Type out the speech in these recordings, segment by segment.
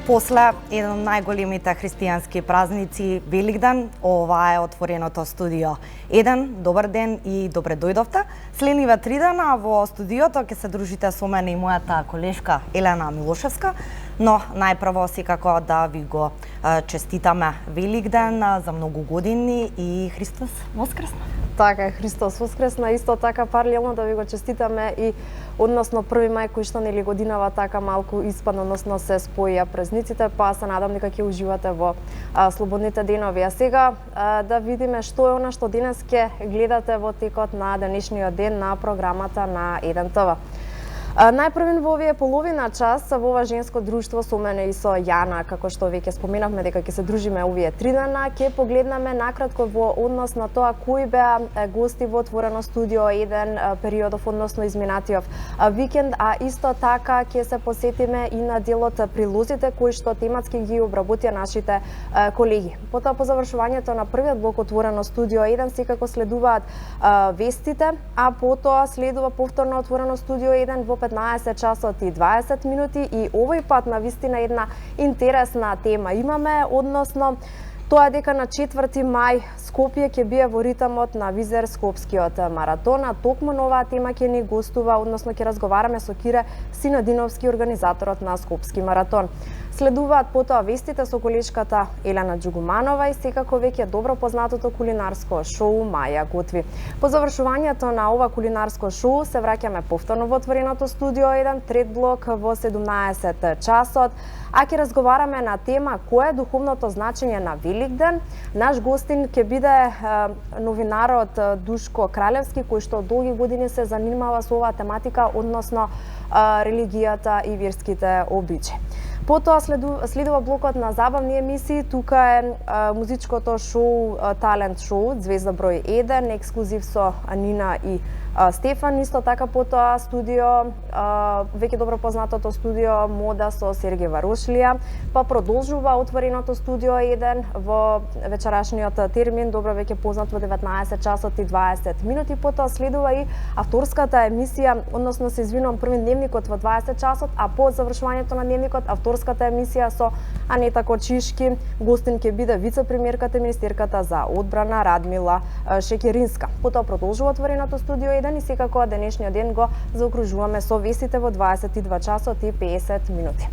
После еден од најголемите христијански празници Великден, ова е отвореното студио 1. Добар ден и добре дојдовте. Следниве 3 дена во студиото ќе се дружите со мене и мојата колешка Елена Милошевска, но најпрво секако да ви го честитаме Великден за многу години и Христос воскресна. Така е, Христос воскресна, исто така паралелно да ви го честитаме и односно 1 мај кој што нели годинава така малку испадна, односно се споија празниците, па се надам дека ќе уживате во слободните денови. А сега да видиме што е она што денес ќе гледате во текот на денешниот ден на програмата на 1 ТВ. Најпрвен во овие половина час во ова женско друштво со мене и со Јана, како што веќе споменавме дека ќе се дружиме овие 3 дена, ќе погледнеме накратко во однос на тоа кои беа гости во отворено студио 1 периодов, односно изминатиот викенд, а исто така ќе се посетиме и на делот прилозите кои што тематски ги обработија нашите колеги. Потоа по завршувањето на првиот блок отворено студио 1 секако следуваат вестите, а потоа следува повторно отворено студио 1 во 15 часот и 20 минути и овој пат на вистина една интересна тема имаме, односно тоа дека на 4 мај Скопје ќе бие во ритмот на Визер Скопскиот маратон, а токму на оваа тема ќе ни гостува, односно ќе разговараме со Кире Синодиновски, организаторот на Скопски маратон. Следуваат потоа вестите со колешката Елена Джугуманова и секако веќе добро познатото кулинарско шоу Маја готви. По завршувањето на ова кулинарско шоу се враќаме повторно во отвореното студио 1, трет блок во 17 часот, а ќе разговараме на тема кој е духовното значење на Великден. Наш гостин ќе биде новинарот Душко Кралевски, кој што долги години се занимава со оваа тематика, односно религијата и верските обичаи. Потоа следува блокот на забавни емисии, тука е музичкото шоу Талент шоу, Звезда број 1, ексклузив со Нина и Стефан, исто така потоа студио, веќе добро познатото студио Мода со Сергеј Варошлија, па продолжува отвореното студио 1 во вечерашниот термин, добро веќе познат во 19 часот и 20 минути, потоа следува и авторската емисија, односно се извинувам, први дневникот во 20 часот, а по завршувањето на дневникот авторската емисија со Анета Кочишки, гостин ќе биде вице-премиерката и министерката за одбрана Радмила Шекеринска. Потоа продолжува отвореното студио 1 и секако денешниот ден го заокружуваме со вестите во 22 часот и 50 минути.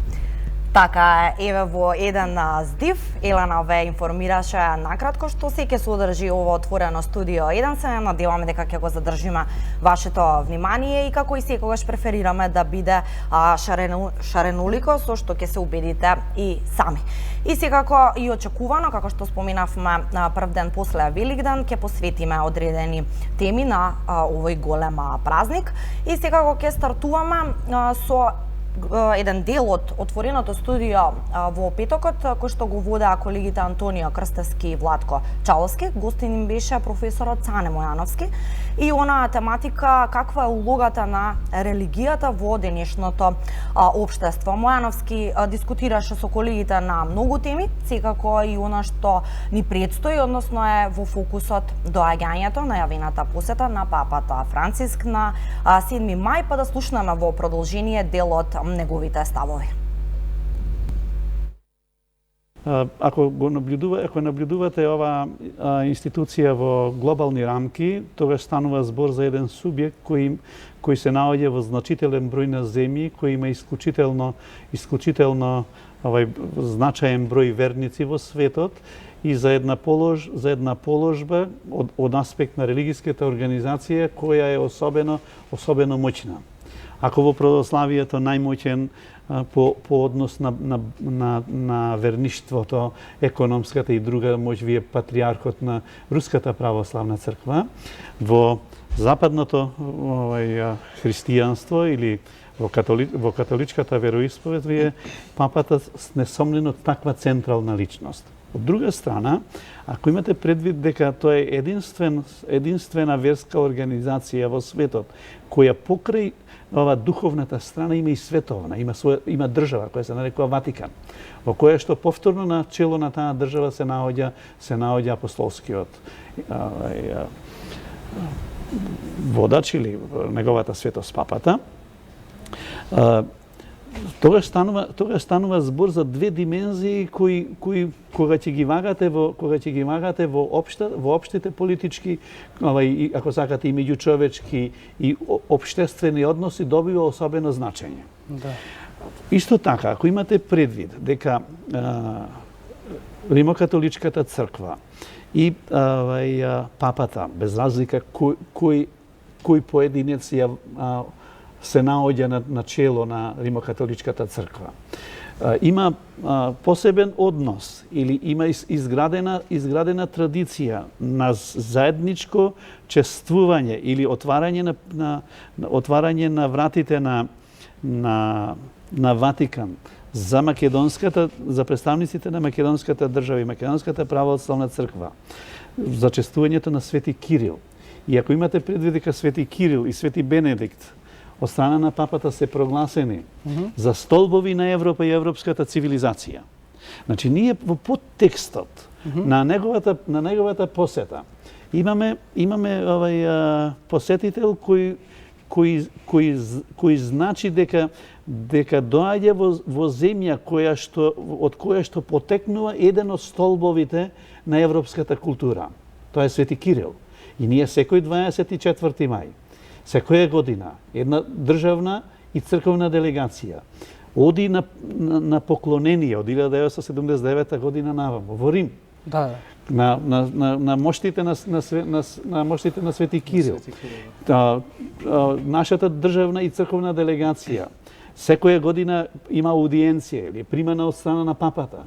Така е, еве во еден здив, Елена ве информираше накратко што се ќе содржи ово отворено студио 1. Се надеваме дека ќе го задржиме вашето внимание и како и секогаш преферираме да биде шаренолико, со што ќе се убедите и сами. И секако и очекувано, како што споменавме на прв ден после Великден, ќе посветиме одредени теми на овој голем празник. И секако ќе стартуваме со еден дел од отвореното студио во петокот, кој што го водеа колегите Антонио Крстевски и Владко Чаловски. Гостин им беше професорот Цане Мојановски и онаа тематика каква е улогата на религијата во денешното општество. Мојановски дискутираше со колегите на многу теми, секако и она што ни предстои, односно е во фокусот доаѓањето на јавената посета на папата Франциск на 7 мај, па да слушнеме во продолжение делот неговите ставови. Ако наблюдувате оваа институција во глобални рамки, тогаш станува збор за еден субјект кој се наоѓа во значителен број на земји, кој има исклучително значаен број верници во светот и за една положба од аспект на религиската организација која е особено моќна. Ако во православието најмоќен по однос на верништвото, економската и друга моќ ви е патриархот на Руската православна црква, во западното христијанство или во католичката вероисповед ви е папата несомнено таква централна личност. Од друга страна, ако имате предвид дека тоа е единствена верска организација во светот која покрај ова духовната страна има и световна, има држава која се нарекува Ватикан, во која што повторно на чело на таа држава се наоѓа апостолскиот водач или неговата светост папата. тогаш станува збор за две димензии кои кога ќе ги вагате во општите политички, ако сакате и меѓучовечки и општествени односи, добива особено значење. Да. Исто така, ако имате предвид дека Римокатоличката црква и папата, без разлика кој поединец се наоѓа на чело на Римокатоличката црква, има посебен однос или има изградена традиција на заедничко чествување или отварање на вратите на Ватикан за представниците на македонската држава и македонската православна црква, за чествувањето на Свети Кирил. И ако имате предвид дека Свети Кирил и Свети Бенедикт од страна на папата се прогласени за столбови на Европа и европската цивилизација. Значи, ние во подтекстот на неговата посета имаме посетител кој значи дека доаѓа во земја од која што потекнува еден од столбовите на европската култура. Тоа е Свети Кирил. И ние секој 24 мај, секоја година, една државна и црковна делегација оди на поклонение од 1979 година наваму во Рим. Да. На моштите на Свети Кирил. Нашата државна и црковна делегација секоја година има аудиенција или примана од страна на папата.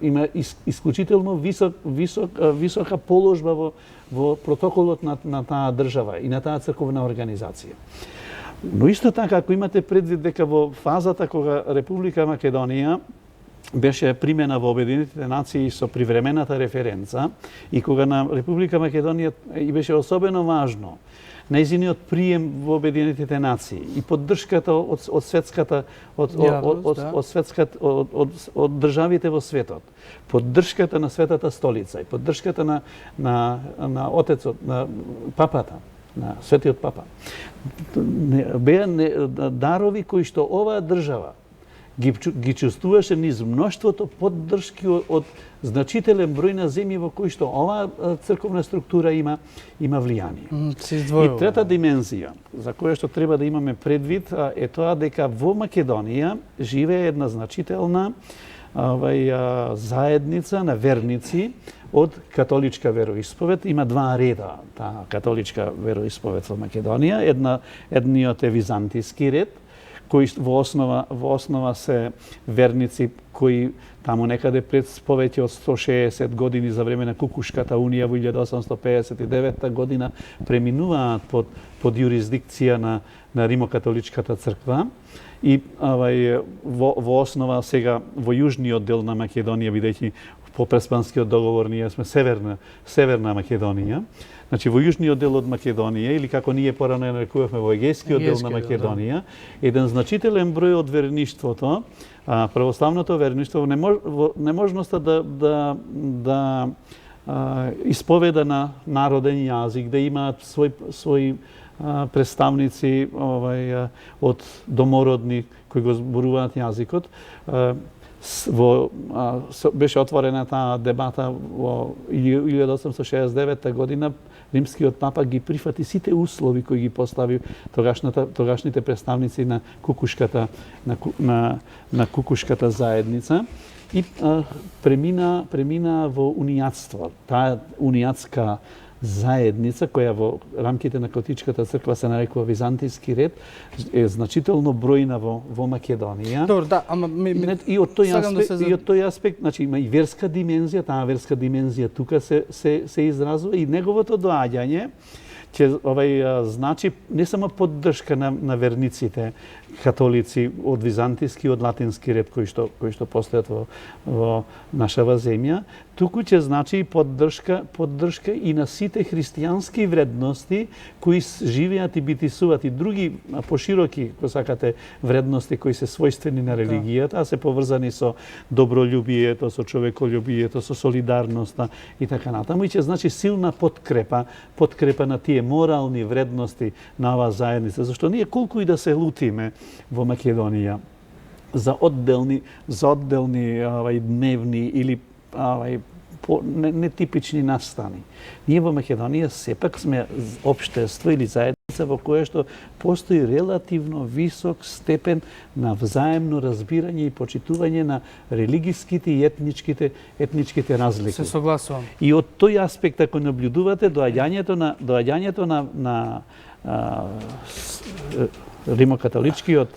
Има исклучително висока положба во протоколот на таа држава и на таа црковна организација. Но исто така, ако имате предвид дека во фазата кога Република Македонија беше примена во Обединетите нации со привремената референца и кога на Република Македонија и беше особено важно нејзиниот прием во Обединетите нации и поддршката од државите во светот, поддршката на Светата столица и поддршката на отецот, на папата, на Светиот папа, беа дарови кои што оваа држава ги чувствуваше низ мноштвото поддршки од значителен број на земји во кои што оваа црковна структура има влијание. И трета димензија, за која што треба да имаме предвид, е тоа дека во Македонија живее една значителна заедница на верници од католичка вероисповед. Има два реда таа католичка вероисповед во Македонија. Едниот е византиски ред, кои во основа се верници кои таму некаде пред повеќе од 160 години за време на Кукушката унија во 1859 година преминуваат под юрисдикција на Римокатоличката црква. И во основа сега во јужниот дел на Македонија, бидејќи по Преспанскиот договор ние сме северна Македонија. Значи во јужниот дел од Македонија, или како ние порано нарекувавме во Егејскиот дел на Македонија, еден значителен број од верништвото, православното верништво, неможноста да исповеда на народен јазик, да имаат свој представници од домородни кои го зборуваат јазикот. Беше отворена таа дебата во 1869 година. Римскиот папа ги прифати сите услови кои ги постави тогашните представници на Кукушката заедница и премина во унијатство. Таа унијатска заедница, која во рамките на Католичката црква се нарекува византиски ред, е значително бројна во Македонија. Добро, да, ама и од тој аспект, значи има и верска димензија, таа верска димензија тука се изразува и неговото доаѓање ќе значи не само поддршка на верниците католици од византиски и од латински ред кои што постојат во нашава земја, туку ќе значи и поддршка и на сите христијански вредности кои живеат и битисуваат и други пошироки, ако сакате, вредности кои се својствени на религијата, а се поврзани со добролюбието, со човеколюбието, со солидарноста и така натаму. И ќе значи силна подкрепа на тие морални вредности на оваа заедница, зашто ние колку и да се лутиме во Македонија за одделни дневни или нетипични настани. Ние во Македонија сепак сме општество или заедница во кое што постои релативно висок степен на взаемно разбирање и почитување на религиските и етничките разлики. Се согласувам. И од тој аспект ако наблюдувате доаѓањето на римокатоличкиот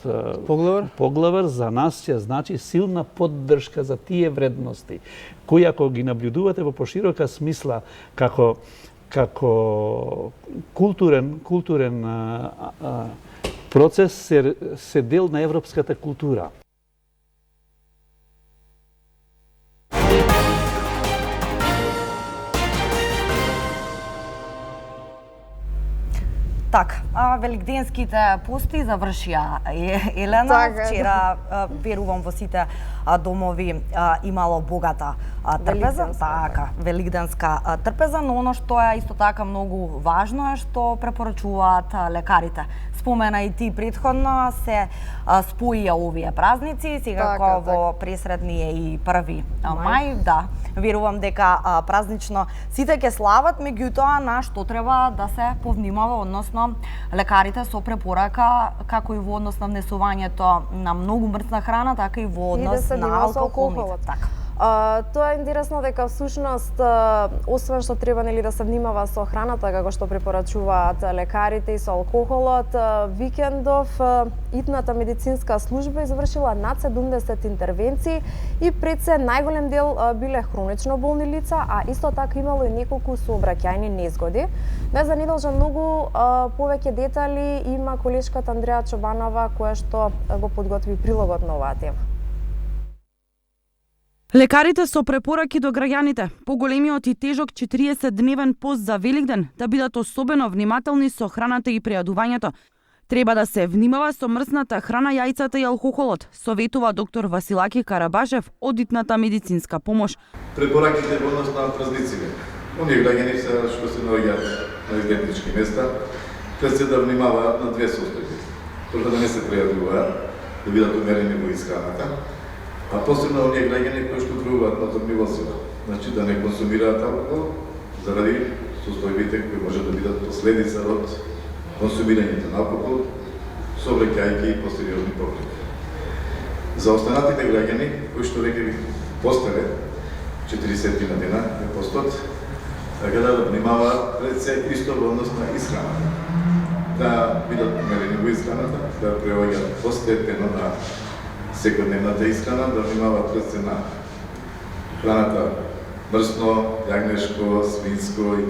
поглавар за нас ќе значи силна поддршка за тие вредности, кои ако ги наблюдувате во поширока смисла како културен процес се дел на европската култура. Така, великденските пости завршија Елена. Така, вчера верувам во сите домови имало богата трпеза, така, великденска трпеза, но оно што е исто така многу важно е што препорачуваат лекарите. Спомена и ти претходно се споија овие празници, секако во пресредни е и 1 мај, да. Верувам дека празнично сите ќе слават, меѓутоа на што треба да се повнимава, односно лекарите со препорака како и во однос на внесувањето на многу мртна храна, така и во однос на алкохолот. Така. Тоа е интересно дека всушност освен што треба да се внимава со храната како што препорачуваат лекарите и со алкохолот, викендов итната медицинска служба извршила над 70 интервенции и пред се најголем дел биле хронично болни лица, а исто така имало и неколку сообраќајни незгоди. Не за не должам многу повеќе детали има колешката Андреа Чобанова која што го подготви прилогот на оваа тема. Лекарите со препораки до граѓаните, поголемиот и тежок 40-дневен пост за Великден, да бидат особено внимателни со храната и прејадувањето. Треба да се внимава со мрсната храна, јајцата и алкохолот, советува доктор Василаки Карабашев од итната медицинска помош. Препораките во однос на празниците. Оние граѓани што се наоѓаат на излетнички места, треба се да внимаваат на две состојби. Прво да не се прејадуваат, да бидат умерени во исхраната, а посебно оние граѓани кои што тргуваат моторни возила, значи да не консумираат алкохол заради состојбите кои може да бидат последица од консумирањето на алкохол, сообраќајќи и посериозни повреди. За останатите граѓани кои што веќе постеле 40 на дена е постот, така да внимаваат пред се исто во однос на исхраната. Да бидат умерени во исхраната, да преоѓаат постепено на секојдневната исхрана, да внимаваат пред се на храната мрсно, јагнешко, свинско и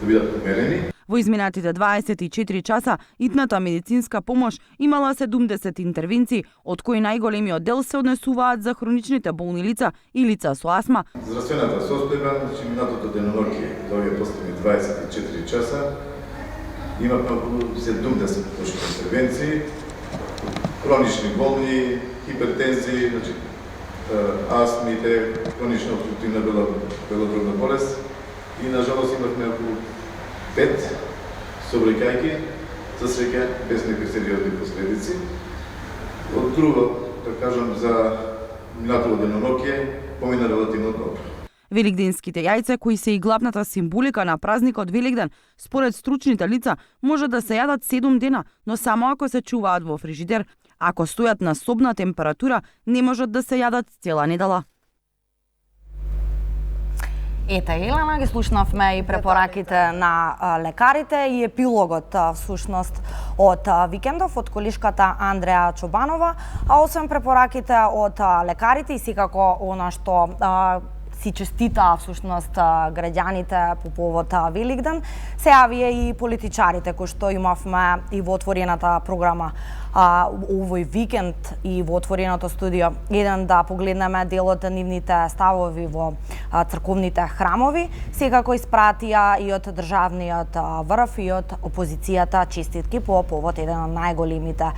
да бидат умерени. Во изминатите 24 часа, итната медицинска помош имала 70 интервенции, од кои најголемиот дел се однесуваат за хроничните болни лица и лица со астма. Здравствената состојба, значи минатото деноноќе, до овие последни 24 часа, имавме околу 70 интервенции, хронични болни, хипертензии, значи астмите, хронична обструктивна белодробна болест и на жалост имавме околу 5 сообраќајки, за среќа без некои сериозни последици. Од друго, да кажам, за минатото деноноќе помина релативно добро. Великденските јајца, кои се и главната символика на празникот Великден, според стручните лица, може да се јадат 7 дена, но само ако се чуваат во фрижидер. Ако стојат на собна температура, не можат да се јадат цела недела. Ете, Елена, ги слушнавме и препораките на лекарите и епилогот всушност од викендов од колишката Андреа Чобанова, а освен препораките од лекарите и секако она што си честитаа всушност граѓаните по повод Великден, се јавија и политичарите кои што имавме и во отворената програма овој викенд и во отвореното студио. Еден да погледнеме дел од нивните ставови во црковните храмови, секако испратија и од државниот врв и од опозицијата честитки по повод еден од најголемите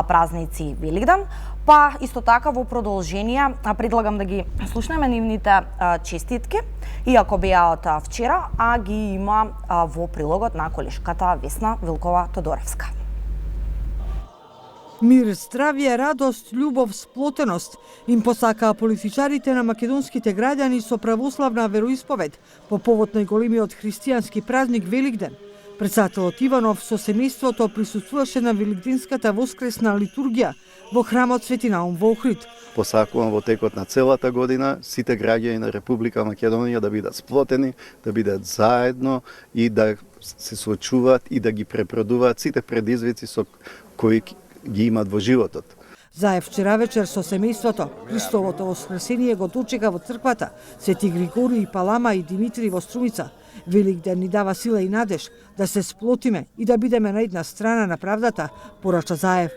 празници Великден. Па исто така во продолжение предлагам да ги слушнеме нивните честитки, иако беа од вчера, а ги има во прилогот на колешката Весна Вилкова Тодоревска. Мир, здравје, радост, љубов, сплотеност им посакаа политичарите на македонските граѓани со православна вероисповед по повод најголемиот христијански празник Великден. Председателот Иванов со семејството присуствуваше на великденската воскресна литургија во храмот Свети Наум во Охрид. Посакувам во текот на целата година сите граѓани на Република Македонија да бидат сплотени, да бидат заедно и да се соочуваат и да ги препродуваат сите предизвици со кои ги имат во животот. Заев вчера вечер со семејството Христовото воскресение го дочека во црквата Свети Григорий Палама и Димитри во Струмица. Великден ни дава сила и надеж да се сплотиме и да бидеме на една страна на правдата, порача Заев.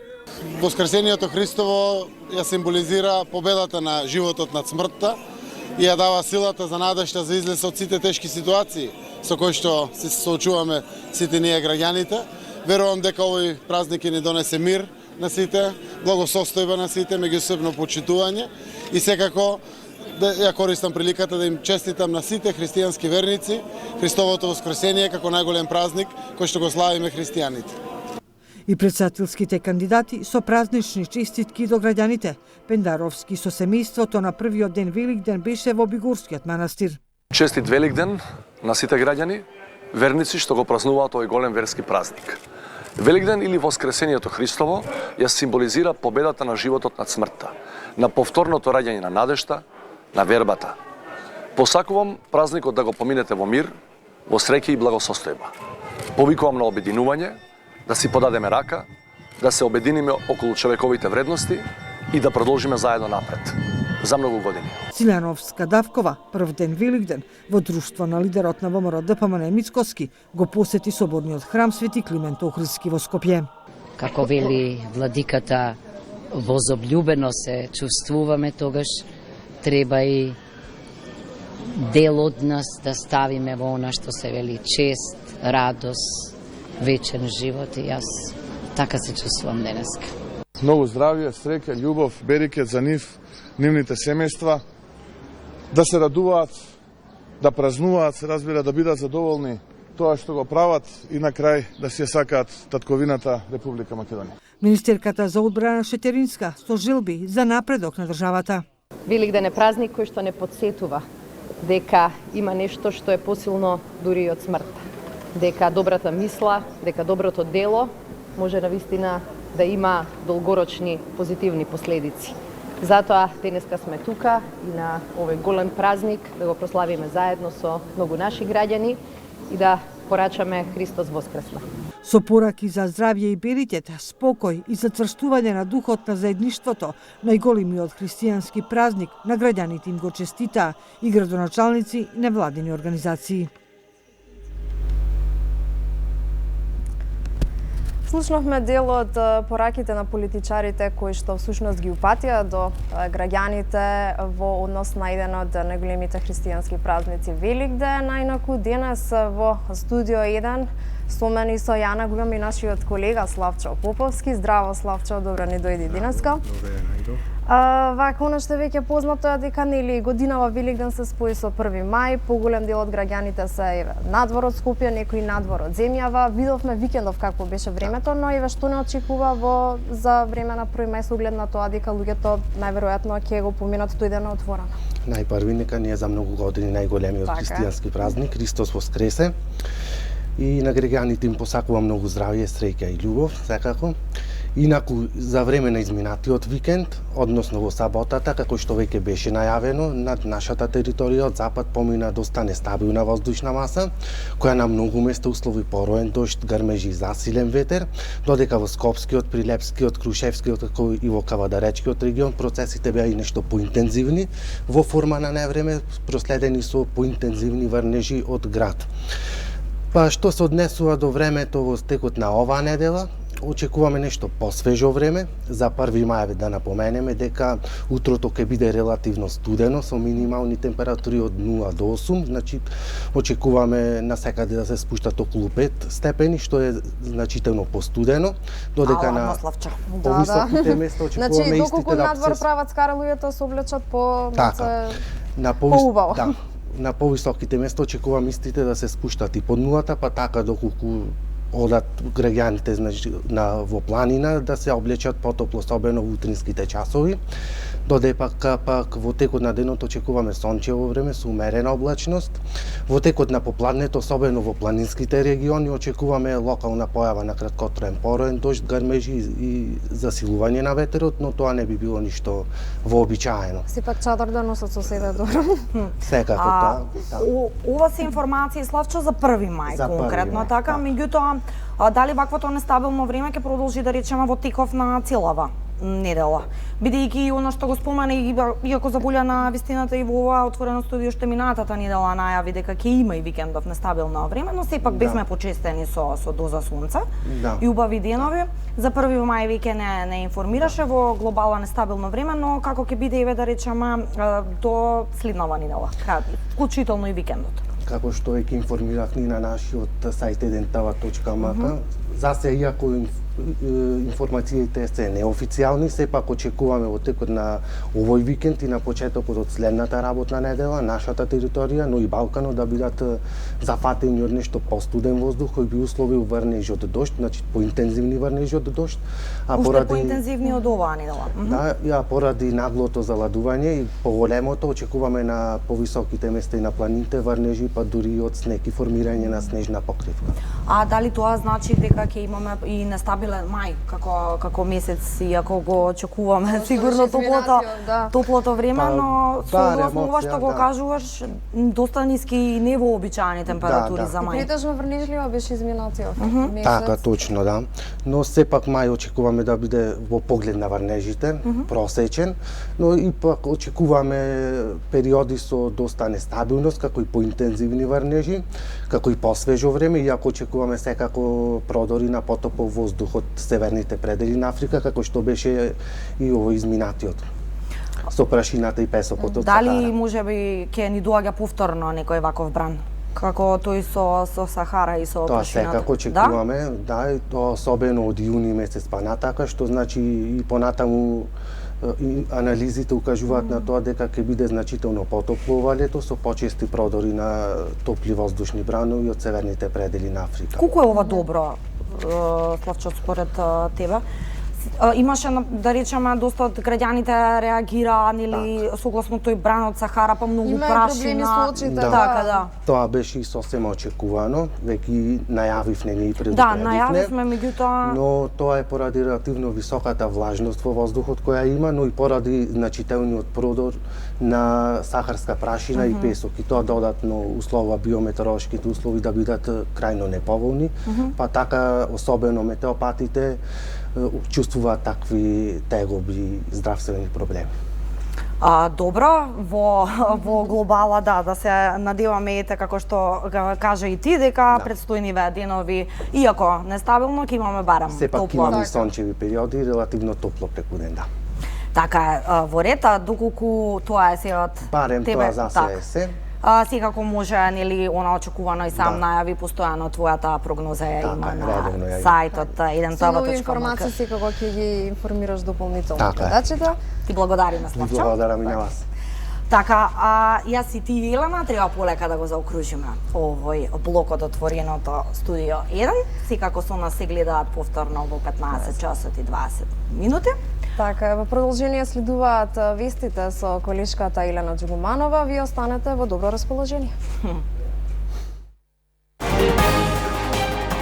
Воскресението Христово ја символизира победата на животот над смртта и ја дава силата за надежта за излез од сите тешки ситуации со кои што се соочуваме сите ние граѓаните. Верувам дека овој празник ни донесе мир на сите, благосостојба на сите, меѓусебно почитување и секако ја користам приликата да им честитам на сите христијански верници Христовото воскресение како најголем празник кој што го славиме христијаните. И председателските кандидати со празнични честитки до граѓаните. Пендаровски со семејството на првиот ден Великден беше во Бигорскиот манастир. Честит Великден на сите граѓани, верници што го празнуваат овој голем верски празник. Великден или Воскресението Христово ја символизира победата на животот над смртта, на повторното раѓање на надежта, на вербата. Посакувам празникот да го поминете во мир, во среќа и благосостојба. Повикувам на обединување, да си подадеме рака, да се обединиме околу човековите вредности и да продолжиме заедно напред. За многу години. Силјановска Давкова, прв ден Великден, во друштво на лидерот на ВМРО ДПМН Мицкоски, го посети соборниот храм Свети Климент Охридски во Скопје. Како вели владиката, возоблюбено се чувствуваме, тогаш треба и дел од нас да ставиме во она што се вели чест, радост, вечен живот и јас така се чувствувам денеска. Многу здравје, среќа, љубов, берекет за нивните семејства, да се радуваат, да празнуваат, се разбира, да бидат задоволни тоа што го прават и на крај да си ја сакаат татковината Република Македонија. Министерката за одбрана Шетеринска со желби за напредок на државата. Великден е празник кој што не подсетува дека има нешто што е посилно дури и од смртта. Дека добрата мисла, дека доброто дело може навистина да има долгорочни позитивни последици. Затоа денеска сме тука и на овој голем празник да го прославиме заедно со многу наши граѓани и да порачаме Христос воскресна. Со пораки за здравје и беритет, спокој и зацврстување на духот на заедништвото, најголемиот христијански празник на граѓаните им го честитаа и градоначалници и невладини организации. Слушнавме дел од пораките на политичарите кои што всушност ги упатија до граѓаните во однос на еден од најголемите христијански празници Великден, најнаку денес во студио 1 сомени со Јана го имаме и нашиот колега Славчо Поповски. Здраво Славчо, добро ни дојди денеска. Вака, она што веќе познато е дека нели годинава Великден се спои со 1 мај, поголем дел од граѓаните се надвор од Скопје, некои надвор од земјава. Видовме викендов како беше времето, но еве што не очекува за време на 1 мај со оглед на тоа дека луѓето најверојатно ќе го поминат тој ден отворено. Најпрви нека ние за многу години најголемиот христијански празник Христос воскресе. И на граѓаните им посакувам многу здравје, среќа и љубов, секако. Инаку, за време на изминатиот викенд, односно во саботата, како што веќе беше најавено, над нашата територија од запад помина доста нестабилна воздушна маса, која на многу места услови пороен дожд, грмежи и засилен ветер, додека во Скопскиот, Прилепскиот, Крушевскиот, како и во Кавадаречкиот регион процесите беа и нешто поинтензивни, во форма на невреме, проследени со поинтензивни врнежи од град. Па што се однесува до времето во стекот на оваа недела, очекуваме нешто посвежо време. За 1 мај да напоменеме дека утрото ќе биде релативно студено со минимални температури од 0 до 8, значи очекуваме насекаде да се спуштат околу 5 степени, што е значително постудено, додека на повисоките места очекуваме значи, истите доколку да надвор се прават скара луѓето се облечат по поубаво. На повисоките места очекувам истите да се спуштат и под нулата, па така доколку одат граѓаните значи во планина да се облечат потопло, особено во утринските часови. Додека пак во текот на денот очекуваме сончево време со умерена облачност. Во текот на попладнето, особено во планинските региони, очекуваме локална појава на краткотраен пороен дожд, грмежи и засилување на ветерот, но тоа не би било ништо вообичаено. Сепак чадар да носат со себе добро. Секако тоа. Ова се информации, Славчо, за 1 мај За 1 конкретно, мај, така, меѓутоа дали ваквото нестабилно време ќе продолжи да речеме во теков на целава недела? Бидејќи оно што го спомена, иако заболја на вистината и во ова отворено студио што минатата недела најави дека ќе има и викендов нестабилно време, но сепак бевме почестени со доза сонце и убави денови. За 1 мај веќе не информираше во глобала нестабилно време, но како ќе биде еве да речеме до следнава недела, вклучително и викендот. Како што веќе информирав ни на нашиот сајт edentava.mk, за се иако информациите се неофицијални, сепак очекуваме во текот на овој викенд и на почетокот од следната работна недела нашата територија, но и Балканот да бидат зафатени од нешто постуден воздух кој би условил врнежи од дожд, значи поинтензивни врнежи од дожд, а поради поинтензивни од оваа недела. Да, поради наглото заладување и поголемото очекуваме на повисоките места и на планините врнежи, па дури и од снег и формирање на снежна покривка. А дали тоа значи дека ќе имаме и нестабилен мај како месец, иако го очекуваме сигурно топлото време, но согласно ова што го кажуваш, доста ниски и невообичаени температури за мај. Претежно врнежлива беше изминатиот месец. Така, точно, да. Но сепак мај очекуваме да биде во поглед на врнежите, просечен, но ипак очекуваме периоди со доста нестабилност, како и поинтензивни врнежи, како и посвежо време, иако очекуваме секако продори на потопол воздух од северните предели на Африка, како што беше и овој изминатиот. Со прашината и песокот од Сахара. Дали можеби ќе ни доаѓа повторно некој ваков бран? Како тој со Сахара и со прашината? Тоа секако очекуваме, да, и тоа особено од јуни месец па натака, што значи и понатаму и анализите укажуваат на тоа дека ќе биде значително потопло ова лето со почести продори на топли воздушни бранови од северните предели на Африка. Колку е ова добро, Славчо, според тебе? Имаше, да речеме, доста од граѓаните реагираа, нели, согласно тој бран од Сахара, па многу прашина. Има проблеми со очите, така, да. Тоа беше и сосема очекувано, веќе најавивме ние и предупредивме. Да, најавивме, меѓутоа... Но тоа е поради релативно високата влажност во воздухот која има, но и поради значителниот продор на сахарска прашина и песок. И тоа додатно услова биометеоролошките услови да бидат крајно неповолни, па така особено метеопатите чувствуваат такви тегоби здравствени проблеми. Добро, во глобала да се надеваме ете како што кажа и ти дека предстојниве денови, иако нестабилно, ќе имаме барем топло. Сепак имаме сончеви периоди и релативно топло преку ден, да. Така е, во ред, доколку тоа е се од тебе. Барем тоа за се. Секако може, нели, она очекувано и сам најави, постојано твојата прогноза ја има на сајтот edentava.mk. Со нови информации секако ќе ги информираш дополнително гледачите. Ти благодариме, Славчо. Благодарам и на вас. Така, јас и ти, Елена, треба полека да го заокружиме овој блок од отвореното студио 1. Секако со нас се гледаат повторно во 15 часот и 20 минути. Така, во продолжение следуваат вестите со колешката Елена Джугуманова. Вие останете во добро расположение.